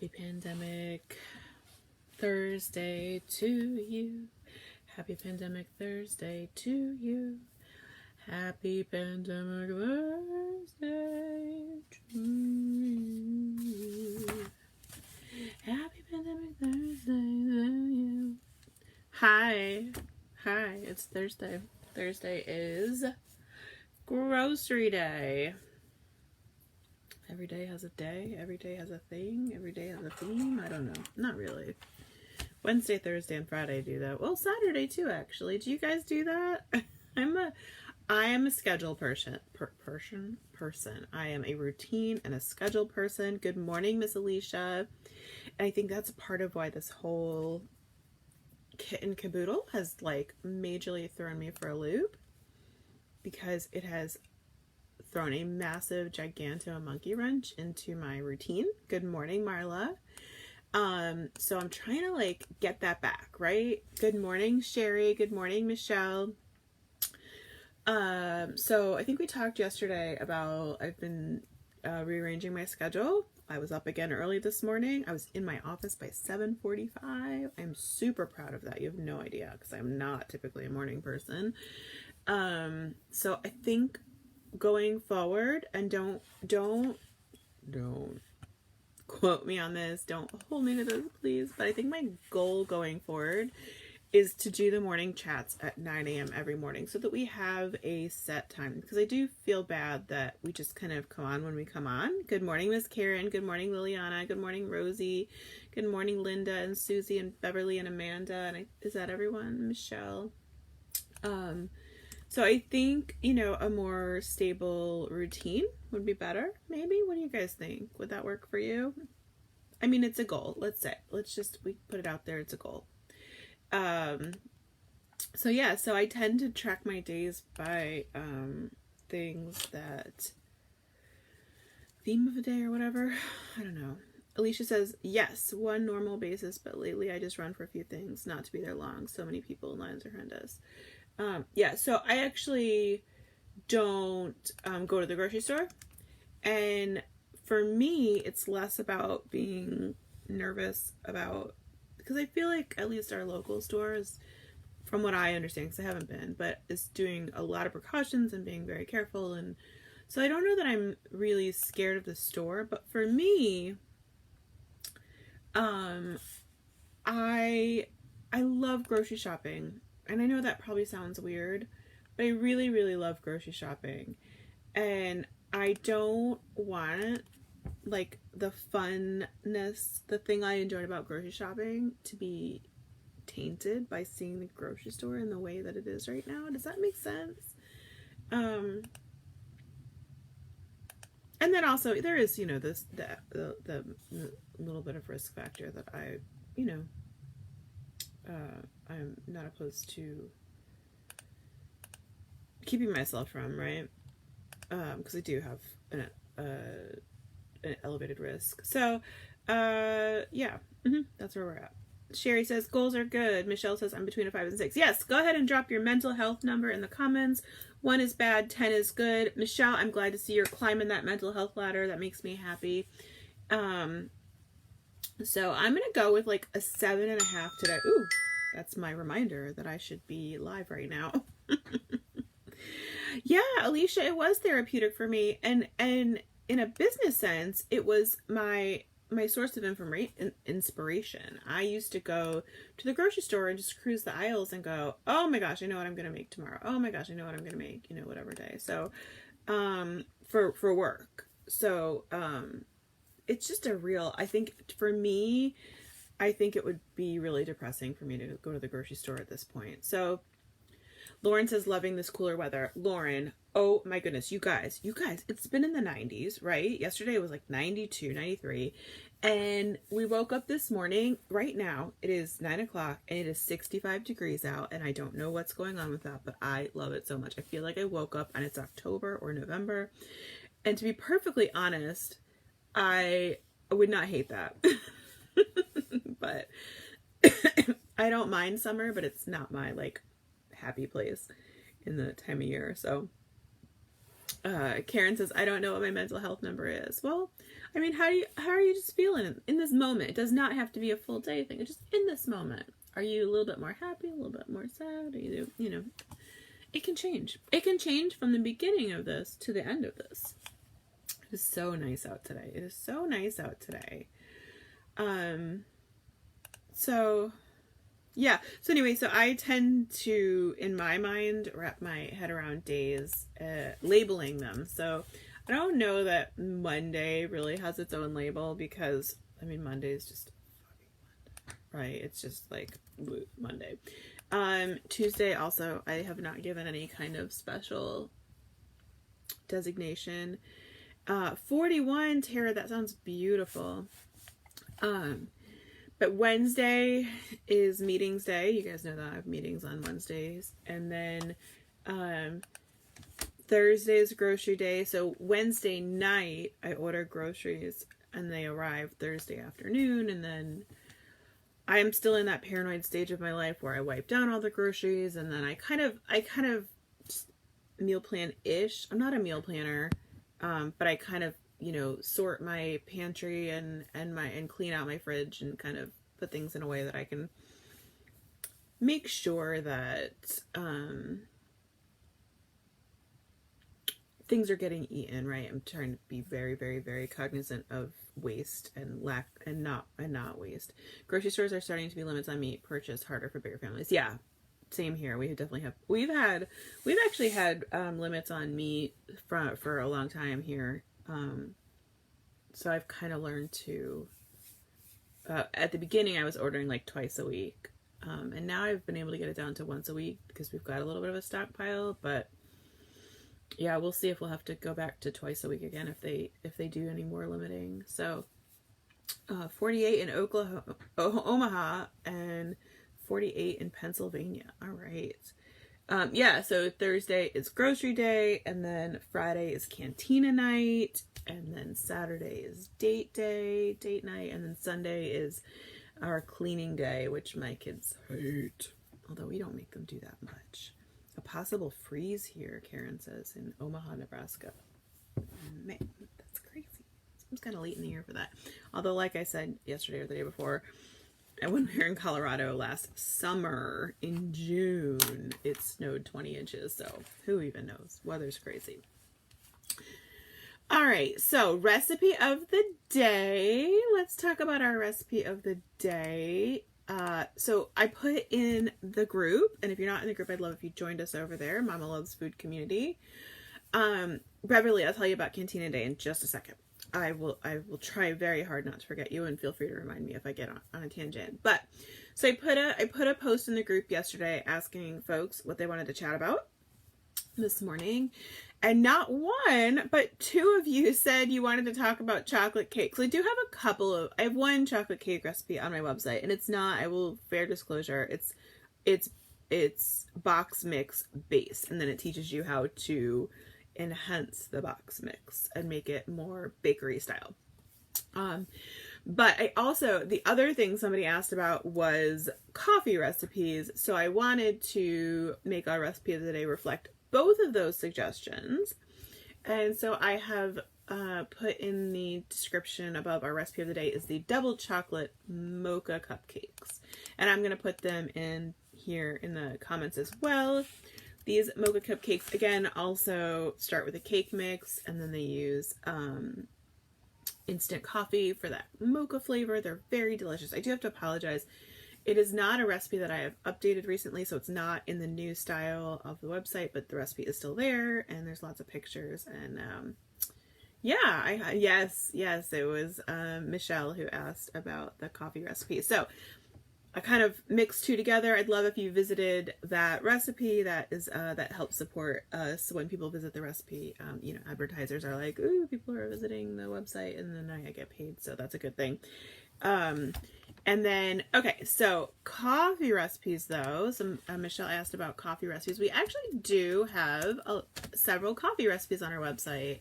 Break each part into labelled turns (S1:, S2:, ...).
S1: Happy Pandemic Thursday to you. Happy Pandemic Thursday to you. Happy Pandemic Thursday to you. Happy Pandemic Thursday to you. Hi, it's Thursday. Thursday is grocery day. Every day has a day, every day has a thing, every day has a theme. I don't know. Not really. Wednesday, Thursday, and Friday do that. Well, Saturday too, actually. Do you guys do that? I am a schedule person. I am a routine and a schedule person. Good morning, Miss Alicia. And I think that's part of why this whole kit and caboodle has like majorly thrown me for a loop, because it has thrown a massive giganto monkey wrench into my routine. Good morning, Marla. So I'm trying to like get that back, right? Good morning, Sherry. Good morning, Michelle. So I think we talked yesterday about I've been rearranging my schedule. I was up again early this morning. I was in my office by 7:45. I'm super proud of that. You have no idea, because I'm not typically a morning person. So I think going forward, and don't quote me on this, don't hold me to this, please, but I think my goal going forward is to do the morning chats at 9 a.m. every morning, so that we have a set time, because I do feel bad that we just kind of come on when we come on. Good morning, Miss Karen. Good morning, Liliana. Good morning, Rosie. Good morning, Linda and Susie and Beverly and Amanda. And is that everyone? Michelle. So I think, a more stable routine would be better, maybe. What do you guys think? Would that work for you? I mean, it's a goal. We put it out there. It's a goal. So I tend to track my days by, things that, theme of the day or whatever. I don't know. Alicia says, yes, one normal basis, but lately I just run for a few things, not to be there long. So many people in lines are horrendous. So I actually don't go to the grocery store, and for me it's less about being nervous about, because I feel like at least our local stores, from what I understand, because I haven't been, but is doing a lot of precautions and being very careful, and so I don't know that I'm really scared of the store. But for me, I love grocery shopping. And I know that probably sounds weird, but I really, really love grocery shopping. And I don't want, like, the funness, the thing I enjoyed about grocery shopping, to be tainted by seeing the grocery store in the way that it is right now. Does that make sense? And then also there is, the little bit of risk factor that I'm not opposed to keeping myself from, right? Because I do have an elevated risk. So, that's where we're at. Sherry says, goals are good. Michelle says, I'm between a 5 and 6. Yes, go ahead and drop your mental health number in the comments. 1 is bad, 10 is good. Michelle, I'm glad to see you're climbing that mental health ladder. That makes me happy. So I'm going to go with like a 7.5 today. Ooh, that's my reminder that I should be live right now. Yeah, Alicia, it was therapeutic for me. And in a business sense, it was my source of inspiration. I used to go to the grocery store and just cruise the aisles and go, oh my gosh, I know what I'm going to make tomorrow. Oh my gosh, I know what I'm going to make, whatever day. So, for work. So, it's just I think for me, I think it would be really depressing for me to go to the grocery store at this point. So Lauren says, loving this cooler weather. Lauren, oh my goodness, you guys, it's been in the 90s, right? Yesterday it was like 92, 93. And we woke up this morning, right now, it is 9 o'clock and it is 65 degrees out. And I don't know what's going on with that, but I love it so much. I feel like I woke up and it's October or November. And to be perfectly honest, I would not hate that. But I don't mind summer, but it's not my like happy place in the time of year. So Karen says, I don't know what my mental health number is. Well, I mean, how are you just feeling in this moment? It does not have to be a full day thing. It's just in this moment. Are you a little bit more happy, a little bit more sad? Are you know, it can change. It can change from the beginning of this to the end of this. It is so nice out today. It is so nice out today. So yeah. So anyway, so I tend to, in my mind, wrap my head around days, labeling them. So I don't know that Monday really has its own label because, I mean, Monday is just fucking Monday, right? It's just like Monday. Tuesday also, I have not given any kind of special designation. 41, Tara, that sounds beautiful. But Wednesday is meetings day. You guys know that I have meetings on Wednesdays. And then Thursday is grocery day. So Wednesday night, I order groceries and they arrive Thursday afternoon. And then I'm still in that paranoid stage of my life where I wipe down all the groceries. And then I kind of meal plan-ish. I'm not a meal planner, but I kind of, you know, sort my pantry and clean out my fridge and kind of put things in a way that I can make sure that things are getting eaten, right? I'm trying to be very, very, very cognizant of waste and lack and not waste. Grocery stores are starting to be limits on meat purchase harder for bigger families. Yeah. Same here. We've actually had limits on meat for a long time here. So I've kind of learned to, at the beginning I was ordering like twice a week. And now I've been able to get it down to once a week because we've got a little bit of a stockpile, but yeah, we'll see if we'll have to go back to twice a week again if they do any more limiting. So 48 in Omaha and 48 in Pennsylvania. All right. Yeah, so Thursday is grocery day, and then Friday is Cantina Night, and then Saturday is date night, and then Sunday is our cleaning day, which my kids hate, although we don't make them do that much. A possible freeze here, Karen says, in Omaha, Nebraska. Man, that's crazy. It's kind of late in the year for that. Although, like I said yesterday or the day before, and when we were in Colorado last summer in June, it snowed 20 inches. So who even knows? Weather's crazy. All right. So recipe of the day. Let's talk about our recipe of the day. So I put in the group, and if you're not in the group, I'd love if you joined us over there. Mama Loves Food Community. Beverly, I'll tell you about Cantina Day in just a second. I will try very hard not to forget you, and feel free to remind me if I get on a tangent. But so I put a post in the group yesterday asking folks what they wanted to chat about this morning, and not one but two of you said you wanted to talk about chocolate cakes. I do have I have one chocolate cake recipe on my website, and it's not, I will fair disclosure, it's box mix base, and then it teaches you how to enhance the box mix and make it more bakery style. But I also, the other thing somebody asked about was coffee recipes. So I wanted to make our recipe of the day reflect both of those suggestions. And so I have put in the description above our recipe of the day is the double chocolate mocha cupcakes. And I'm going to put them in here in the comments as well. These mocha cupcakes, again, also start with a cake mix, and then they use instant coffee for that mocha flavor. They're very delicious. I do have to apologize. It is not a recipe that I have updated recently, so it's not in the new style of the website, but the recipe is still there, and there's lots of pictures. And yeah, yes, it was Michelle who asked about the coffee recipe. So I kind of mixed two together. I'd love if you visited that recipe. That is that helps support us when people visit the recipe. You know, advertisers are like, ooh, people are visiting the website, and then I get paid, so that's a good thing. And then, okay, so coffee recipes though. Some Michelle asked about coffee recipes. We actually do have several coffee recipes on our website.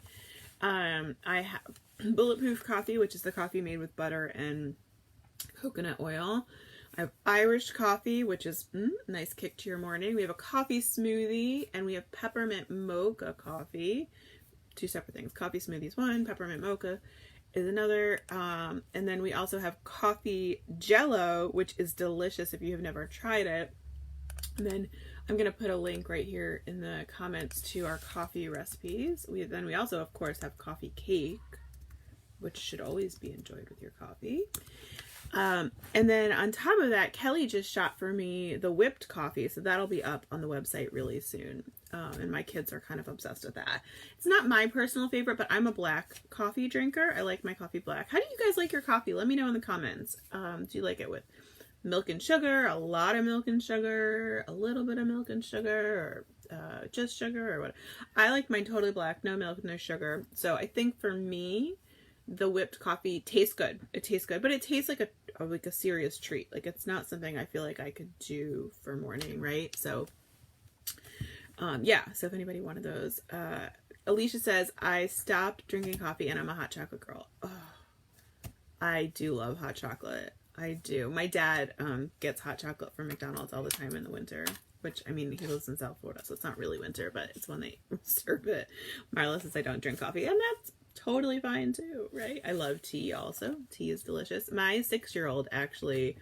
S1: I have bulletproof coffee, which is the coffee made with butter and coconut oil. I have Irish coffee, which is nice kick to your morning. We have a coffee smoothie, and we have peppermint mocha coffee. two separate things. Coffee smoothies one, peppermint mocha is another. And then we also have coffee jello, which is delicious if you have never tried it. And then I'm going to put a link right here in the comments to our coffee recipes. We also, of course, have coffee cake, which should always be enjoyed with your coffee. And then on top of that, Kelly just shot for me the whipped coffee, so that'll be up on the website really soon. And my kids are kind of obsessed with that. It's not my personal favorite, but I'm a black coffee drinker. I like my coffee black. How do you guys like your coffee? Let me know in the comments. Do you like it with milk and sugar, a lot of milk and sugar, a little bit of milk and sugar, or just sugar, or what? I like mine totally black, no milk, no sugar. So I think for me, the whipped coffee tastes good. It tastes good, but it tastes like a serious treat. Like, it's not something I feel like I could do for morning, right? So, yeah. So if anybody wanted those, Alicia says, I stopped drinking coffee and I'm a hot chocolate girl. Oh, I do love hot chocolate. I do. My dad gets hot chocolate from McDonald's all the time in the winter, which, I mean, he lives in South Florida, so it's not really winter, but it's when they serve it. Marla says I don't drink coffee, and that's totally fine too, right? I love tea also. Tea is delicious. My 6-year-old actually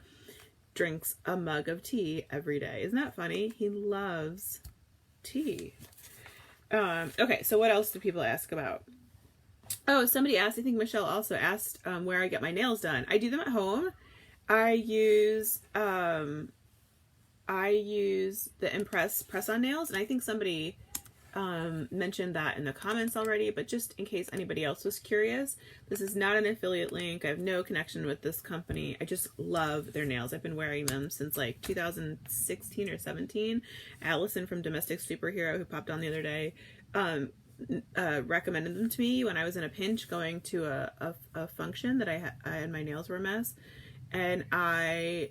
S1: drinks a mug of tea every day. Isn't that funny? He loves tea. Okay, so what else do people ask about? Oh, somebody asked, I think Michelle also asked where I get my nails done. I do them at home. I use the Impress press-on nails, and I think somebody mentioned that in the comments already, but just in case anybody else was curious, this is not an affiliate link. I have no connection with this company. I just love their nails. I've been wearing them since like 2016 or 17. Allison from Domestic Superhero, who popped on the other day, recommended them to me when I was in a pinch going to a function that I had my nails were a mess. And I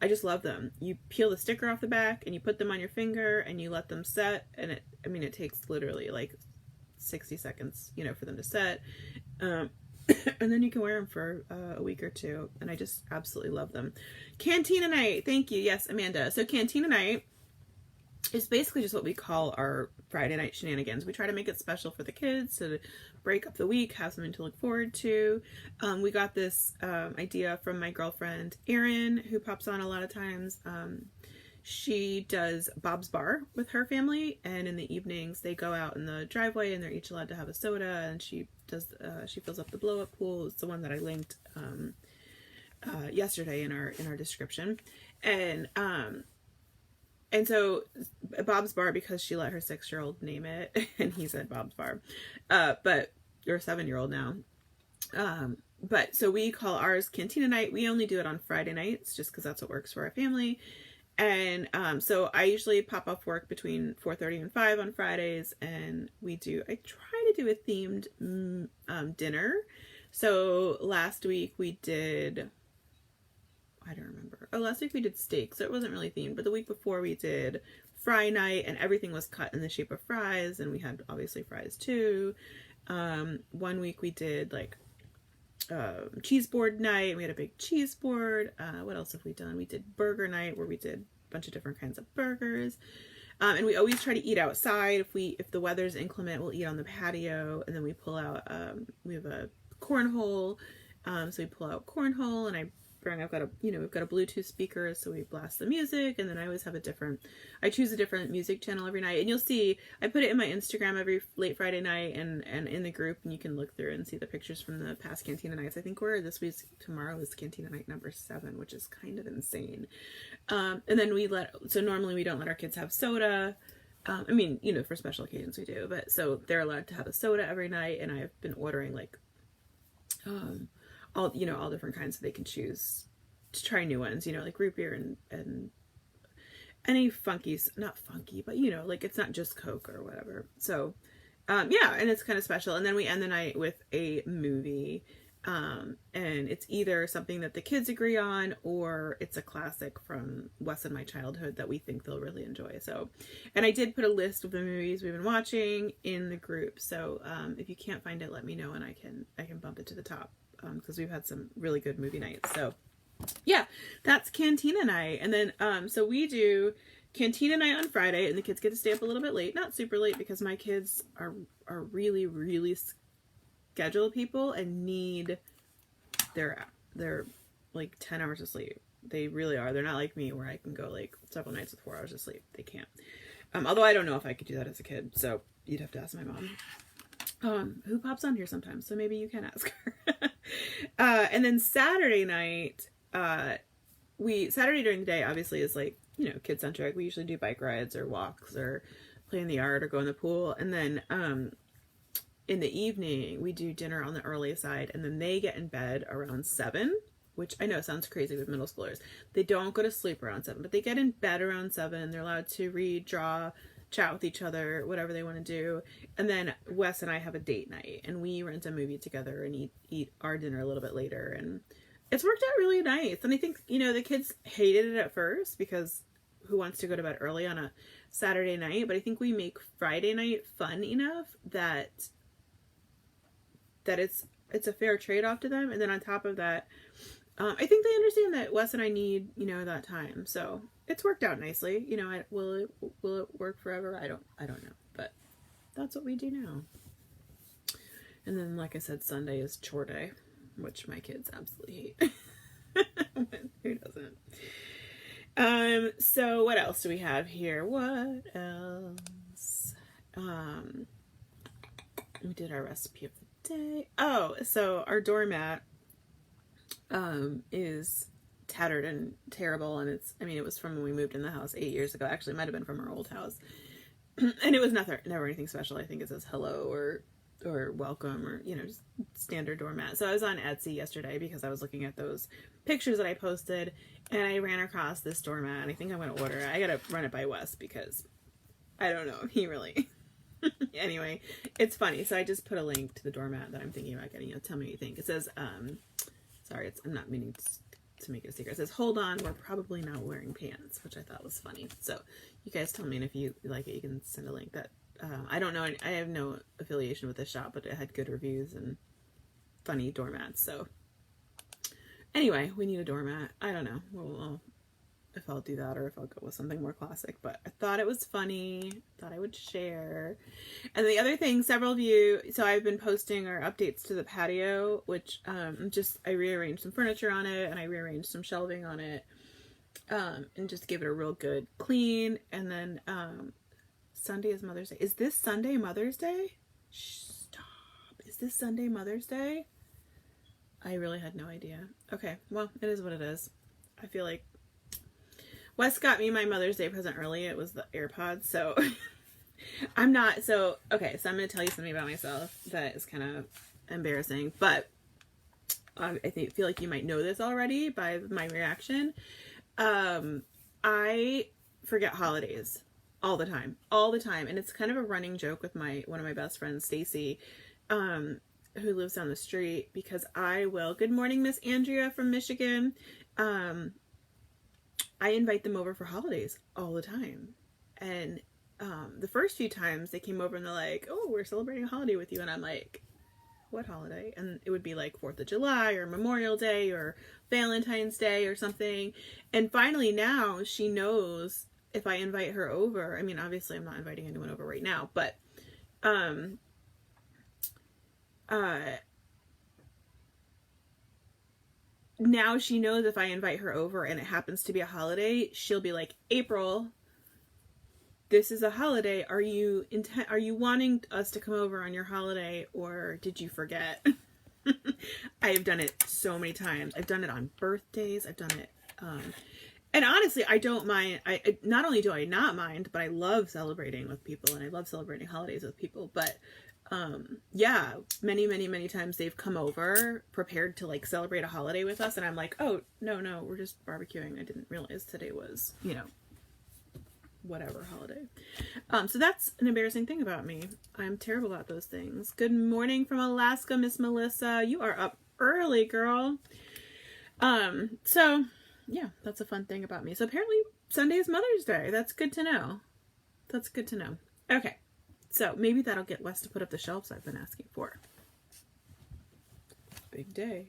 S1: just love them. You peel the sticker off the back and you put them on your finger and you let them set. And it takes literally like 60 seconds, for them to set. And then you can wear them for a week or two. And I just absolutely love them. Cantina Night. Thank you. Yes, Amanda. So Cantina Night is basically just what we call our Friday night shenanigans. We try to make it special for the kids to break up the week, have something to look forward to. We got this idea from my girlfriend Erin, who pops on a lot of times. She does Bob's Bar with her family, and in the evenings they go out in the driveway and they're each allowed to have a soda, and she fills up the blow up pool. It's the one that I linked yesterday in our description. And so Bob's Bar, because she let her 6-year-old name it, and he said Bob's Bar, but you're a 7-year-old now. But so we call ours Cantina Night. We only do it on Friday nights just because that's what works for our family. And so I usually pop off work between 4:30 and 5 on Fridays, and I try to do a themed dinner. So last week we did, I don't remember. Oh, last week we did steak, so it wasn't really themed. But the week before we did fry night, and everything was cut in the shape of fries, and we had obviously fries too. One week we did like cheese board night. We had a big cheese board. What else have we done? We did burger night, where we did a bunch of different kinds of burgers. And we always try to eat outside. If the weather's inclement, we'll eat on the patio, and then we pull out. We have a cornhole, so we pull out cornhole, and we've got a Bluetooth speaker, so we blast the music, and then I always have I choose a different music channel every night, and you'll see, I put it in my Instagram every late Friday night, and in the group, and you can look through and see the pictures from the past Cantina Nights. I think tomorrow is Cantina Night number 7, which is kind of insane. And then normally we don't let our kids have soda. For special occasions we do, but so they're allowed to have a soda every night, and I've been ordering like, all different kinds, so they can choose to try new ones, like root beer and any not funky, but like it's not just Coke or whatever. So, yeah, and it's kind of special. And then we end the night with a movie, and it's either something that the kids agree on, or it's a classic from Wes and my childhood that we think they'll really enjoy. So, and I did put a list of the movies we've been watching in the group. So, if you can't find it, let me know, and I can bump it to the top. Because we've had some really good movie nights. So yeah, that's Cantina Night. And then, so we do Cantina Night on Friday, and the kids get to stay up a little bit late. Not super late, because my kids are are really, really scheduled people and need their like 10 hours of sleep. They really are. They're not like me where I can go like several nights with 4 hours of sleep. They can't. Although I don't know if I could do that as a kid, so you'd have to ask my mom. Who pops on here sometimes, so maybe you can ask her. And then Saturday night, Saturday during the day obviously is like, you know, kid centric. We usually do bike rides or walks or play in the yard or go in the pool. And then in the evening we do dinner on the early side, and then they get in bed around 7, which I know sounds crazy with middle schoolers. They don't go to sleep around 7, but they get in bed around 7. They're allowed to read, draw, chat with each other, whatever they want to do. And then Wes and I have a date night, and we rent a movie together and eat our dinner a little bit later. And it's worked out really nice. And I think, you know, the kids hated it at first because who wants to go to bed early on a Saturday night? But I think we make Friday night fun enough that it's a fair trade-off to them. And then on top of that, I think they understand that Wes and I need, you know, that time. So it's worked out nicely. You know, will it work forever? I don't know, but that's what we do now. And then, like I said, Sunday is chore day, which my kids absolutely hate. Who doesn't? So what else do we have here? What else? We did our recipe of the day. Oh, so our doormat is tattered and terrible, and it was from when we moved in the house 8 years ago. Actually, it might have been from our old house. And it was never anything special. I think it says hello or welcome, or, you know, just standard doormat. So I was on Etsy yesterday because I was looking at those pictures that I posted, and I ran across this doormat, and I think I'm going to order it. I got to run it by Wes because I don't know. He really... Anyway, it's funny. So I just put a link to the doormat that I'm thinking about getting. You know, tell me what you think. It says, sorry, I'm not meaning to make it a secret. It says, hold on, we're probably not wearing pants, which I thought was funny. So you guys tell me, and if you like it, you can send a link. That I don't know. I have no affiliation with this shop, but it had good reviews and funny doormats. So anyway, we need a doormat. I don't know. Well, if I'll do that or if I'll go with something more classic, but I thought it was funny, thought I would share. And the other thing, several of you, so I've been posting our updates to the patio, which I rearranged some furniture on it, and I rearranged some shelving on it, and just give it a real good clean. And then Sunday is Mother's Day. Is this Sunday Mother's Day? Stop. Is this Sunday Mother's Day? I really had no idea. Okay, well, it is what it is. I feel like Wes got me my Mother's Day present early. It was the AirPods, so I'm going to tell you something about myself that is kind of embarrassing, but I feel like you might know this already by my reaction. I forget holidays all the time, and it's kind of a running joke with one of my best friends, Stacy, who lives down the street, because good morning, Miss Andrea from Michigan. I invite them over for holidays all the time. And the first few times they came over and they're like, oh, we're celebrating a holiday with you. And I'm like, what holiday? And it would be like 4th of July or Memorial Day or Valentine's Day or something. And finally now she knows if I invite her over, I mean, obviously I'm not inviting anyone over right now, but now she knows if I invite her over and it happens to be a holiday, she'll be like, April, this is a holiday. Are you wanting us to come over on your holiday, or did you forget? I have done it so many times. I've done it on birthdays. I've done it. And honestly, I don't mind. I not only do I not mind, but I love celebrating with people, and I love celebrating holidays with people. But yeah, many times they've come over prepared to like celebrate a holiday with us, and I'm like, oh, no, we're just barbecuing. I didn't realize today was, whatever holiday. So that's an embarrassing thing about me. I'm terrible at those things. Good morning from Alaska, Miss Melissa. You are up early, girl. So yeah, that's a fun thing about me. So apparently Sunday is Mother's Day. That's good to know. Okay. So maybe that'll get Wes to put up the shelves I've been asking for. Big day.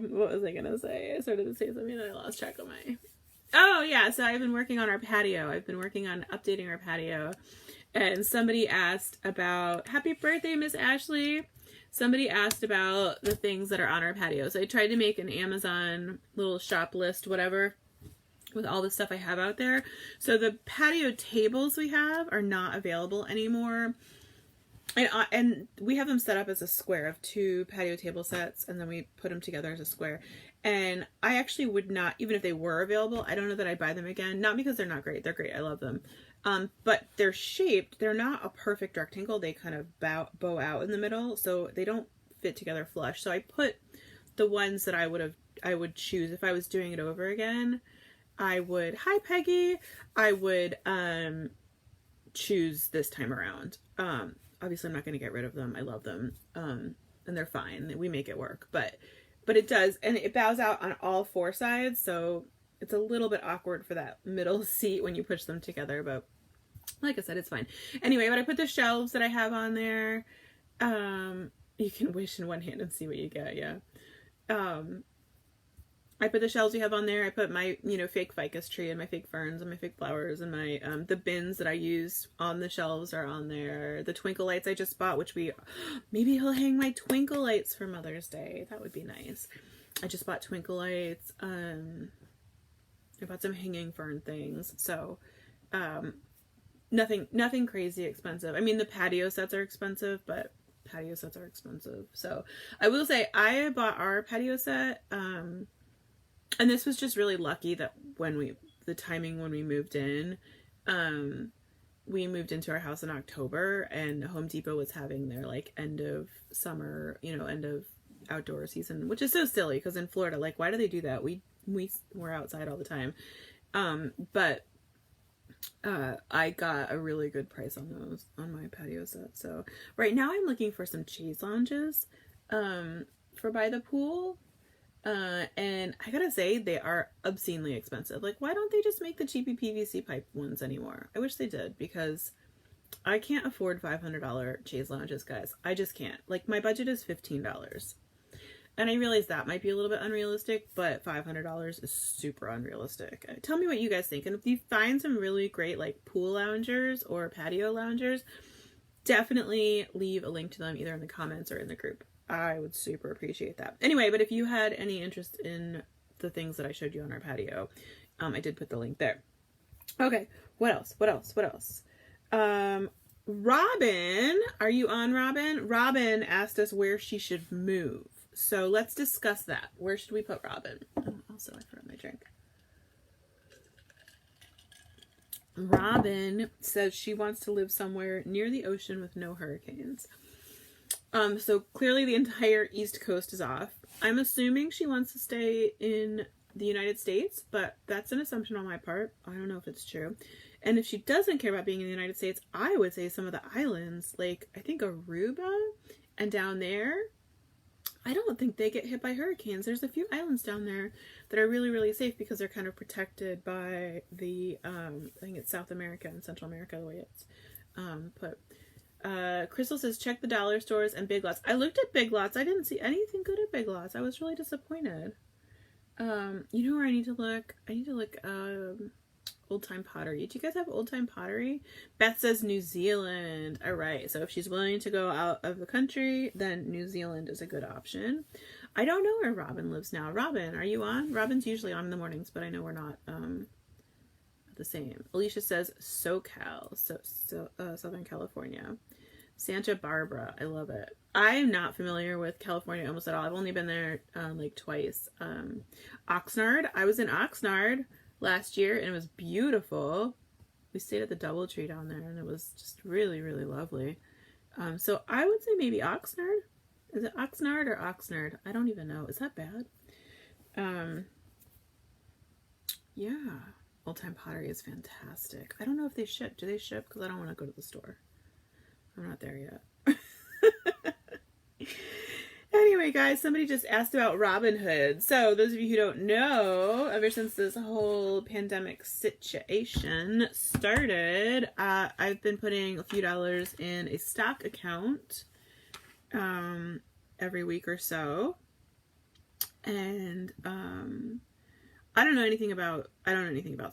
S1: What was I going to say? I started to say something and I lost track of Oh yeah, so I've been working on our patio. I've been working on updating our patio. And somebody asked about, happy birthday, Miss Ashley. Somebody asked about the things that are on our patio. So I tried to make an Amazon little shop list, whatever, with all the stuff I have out there. So the patio tables we have are not available anymore. And we have them set up as a square of 2 patio table sets, and then we put them together as a square. And I actually would not, even if they were available, I don't know that I'd buy them again. Not because they're not great. They're great. I love them. But they're shaped. They're not a perfect rectangle. They kind of bow out in the middle, so they don't fit together flush. So I put the ones that I would choose if I was doing it over again. I would, hi Peggy, I would choose this time around. Obviously I'm not going to get rid of them. I love them. And they're fine. We make it work, but it does, and it bows out on all 4 sides, so it's a little bit awkward for that middle seat when you push them together, but like I said, it's fine. Anyway, but I put the shelves that I have on there. You can wish in one hand and see what you get, yeah. I put the shelves we have on there. I put my, fake ficus tree and my fake ferns and my fake flowers and my, the bins that I use on the shelves are on there. The twinkle lights I just bought, which maybe he'll hang my twinkle lights for Mother's Day. That would be nice. I just bought twinkle lights. I bought some hanging fern things. So, nothing crazy expensive. I mean, the patio sets are expensive, but patio sets are expensive. So I will say I bought our patio set, and this was just really lucky that the timing when we moved in, we moved into our house in October, and Home Depot was having their like end of summer, end of outdoor season, which is so silly because in Florida, like, why do they do that? We're outside all the time. But I got a really good price on my patio set. So right now I'm looking for some chaise lounges, for by the pool. And I gotta say, they are obscenely expensive. Like, why don't they just make the cheapy PVC pipe ones anymore? I wish they did, because I can't afford $500 chaise lounges, guys. I just can't. Like, my budget is $15. And I realize that might be a little bit unrealistic, but $500 is super unrealistic. Tell me what you guys think. And if you find some really great, like, pool loungers or patio loungers, definitely leave a link to them either in the comments or in the group. I would super appreciate that. Anyway, but if you had any interest in the things that I showed you on our patio, I did put the link there. Okay, what else? Robin, are you on, Robin? Robin asked us where she should move. So let's discuss that. Where should we put Robin? Oh, also, I forgot my drink. Robin says she wants to live somewhere near the ocean with no hurricanes. So clearly the entire East Coast is off. I'm assuming she wants to stay in the United States, but that's an assumption on my part. I don't know if it's true. And if she doesn't care about being in the United States, I would say some of the islands, like I think Aruba and down there, I don't think they get hit by hurricanes. There's a few islands down there that are really, really safe because they're kind of protected by the, I think it's South America and Central America, the way it's put. Crystal says, check the dollar stores and Big Lots. I looked at Big Lots. I didn't see anything good at Big Lots. I was really disappointed. You know where I need to look? I need to look, old time pottery. Do you guys have old time pottery? Beth says New Zealand. All right. So if she's willing to go out of the country, then New Zealand is a good option. I don't know where Robin lives now. Robin, are you on? Robin's usually on in the mornings, but I know we're not, the same. Alicia says SoCal, Southern California. Santa Barbara, I love it. I'm not familiar with California almost at all. I've only been there like twice. Oxnard, I was in Oxnard last year and it was beautiful. We stayed at the DoubleTree down there and it was just really, really lovely. So I would say maybe Oxnard. Is it Oxnard or Oxnard? I don't even know. Is that bad? Yeah. Old Time Pottery is fantastic. I don't know if they ship. Do they ship? Because I don't want to go to the store. I'm not there yet. Anyway, guys, somebody just asked about Robinhood. So, those of you who don't know, ever since this whole pandemic situation started, I've been putting a few dollars in a stock account every week or so. And I don't know anything about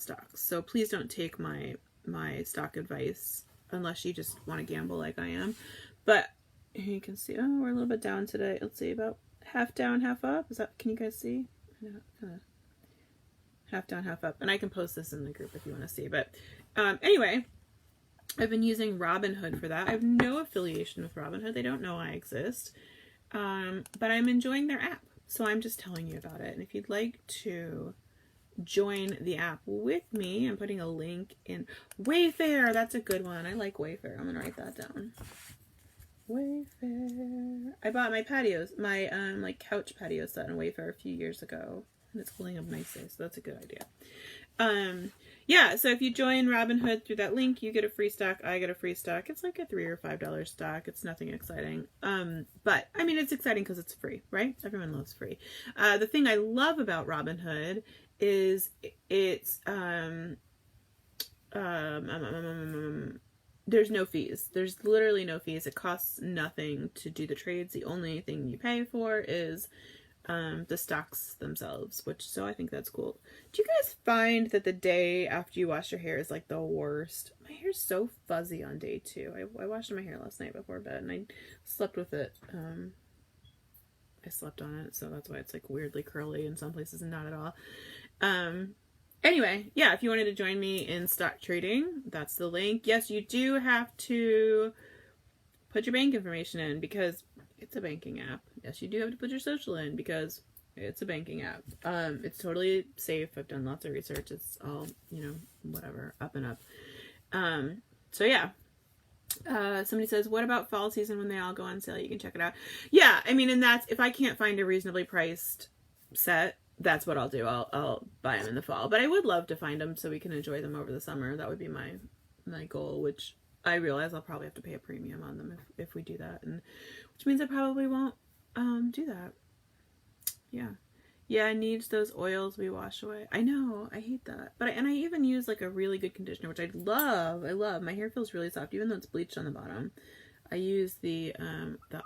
S1: stocks, so please don't take my stock advice unless you just want to gamble like I am. But here you can see, oh, we're a little bit down today. Let's see, about half down, half up. Can you guys see? I know, kind of half down, half up. And I can post this in the group if you want to see. But anyway, I've been using Robinhood for that. I have no affiliation with Robinhood. They don't know I exist. But I'm enjoying their app. So I'm just telling you about it. And if you'd like to join the app with me, I'm putting a link in. Wayfair, that's a good one. I like Wayfair. I'm going to write that down. Wayfair. I bought my patios, my like couch patio set in Wayfair a few years ago. And it's holding up nicely, so that's a good idea. Yeah, so if you join Robinhood through that link, you get a free stock. I get a free stock. It's like a $3 or $5 stock. It's nothing exciting. But I mean, it's exciting because it's free, right? Everyone loves free. The thing I love about Robinhood is it's there's no fees. There's literally no fees. It costs nothing to do the trades. The only thing you pay for is the stocks themselves, so I think that's cool. Do you guys find that the day after you wash your hair is like the worst? My hair's so fuzzy on day 2. I washed my hair last night before bed and I slept with it. I slept on it, so that's why it's like weirdly curly in some places and not at all. Anyway, yeah, if you wanted to join me in stock trading, that's the link. Yes, you do have to put your bank information in because it's a banking app. Yes, you do have to put your social in because it's a banking app. It's totally safe. I've done lots of research. It's all, whatever, up and up. So yeah. Somebody says, what about fall season when they all go on sale? You can check it out. Yeah, I mean, and that's, if I can't find a reasonably priced set, that's what I'll do. I'll buy them in the fall. But I would love to find them so we can enjoy them over the summer. That would be my goal, which I realize I'll probably have to pay a premium on them if we do that, and which means I probably won't do that. Yeah, it needs those oils we wash away. I know, I hate that. But I even use like a really good conditioner, which I love. My hair feels really soft even though it's bleached on the bottom. I use the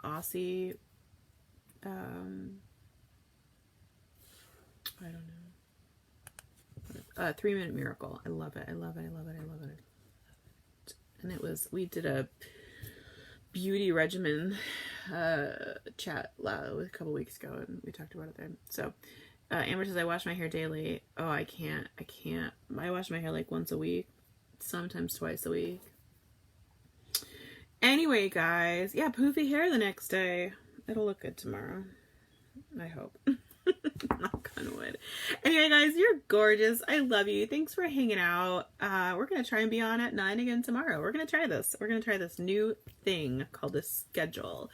S1: Aussie I don't know. 3 Minute Miracle. I love it. And we did a beauty regimen chat a couple weeks ago, and we talked about it then. So Amber says, I wash my hair daily. Oh, I can't. I wash my hair like once a week, sometimes twice a week. Anyway, guys, yeah, poofy hair the next day. It'll look good tomorrow, I hope. Knock on wood. Anyway, guys, you're gorgeous. I love you. Thanks for hanging out. We're going to try and be on at 9 again tomorrow. We're going to try this. We're going to try this new thing called a schedule.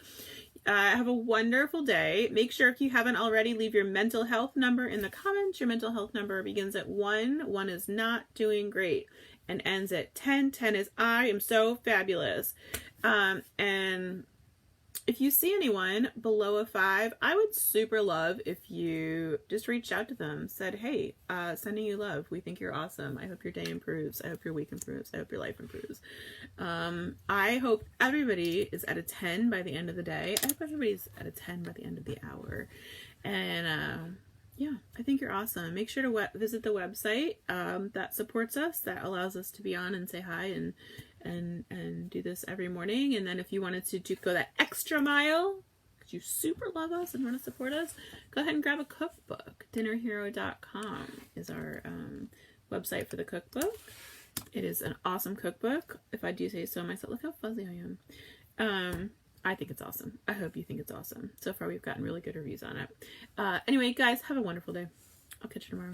S1: Have a wonderful day. Make sure, if you haven't already, leave your mental health number in the comments. Your mental health number begins at 1. 1 is not doing great and ends at 10. 10 is I am so fabulous. And if you see anyone below a 5, I would super love if you just reached out to them, said, hey, sending you love. We think you're awesome. I hope your day improves. I hope your week improves. I hope your life improves. I hope everybody is at a 10 by the end of the day. I hope everybody's at a 10 by the end of the hour. And yeah, I think you're awesome. Make sure to visit the website that supports us, that allows us to be on and say hi and do this every morning. And then if you wanted to go that extra mile, because you super love us and want to support us, go ahead and grab a cookbook. dinnerhero.com is our website for the cookbook. It is an awesome cookbook, if I do say so myself. Look how fuzzy I am. I think it's awesome. I hope you think it's awesome. So far we've gotten really good reviews on it. Anyway, guys, have a wonderful day. I'll catch you tomorrow.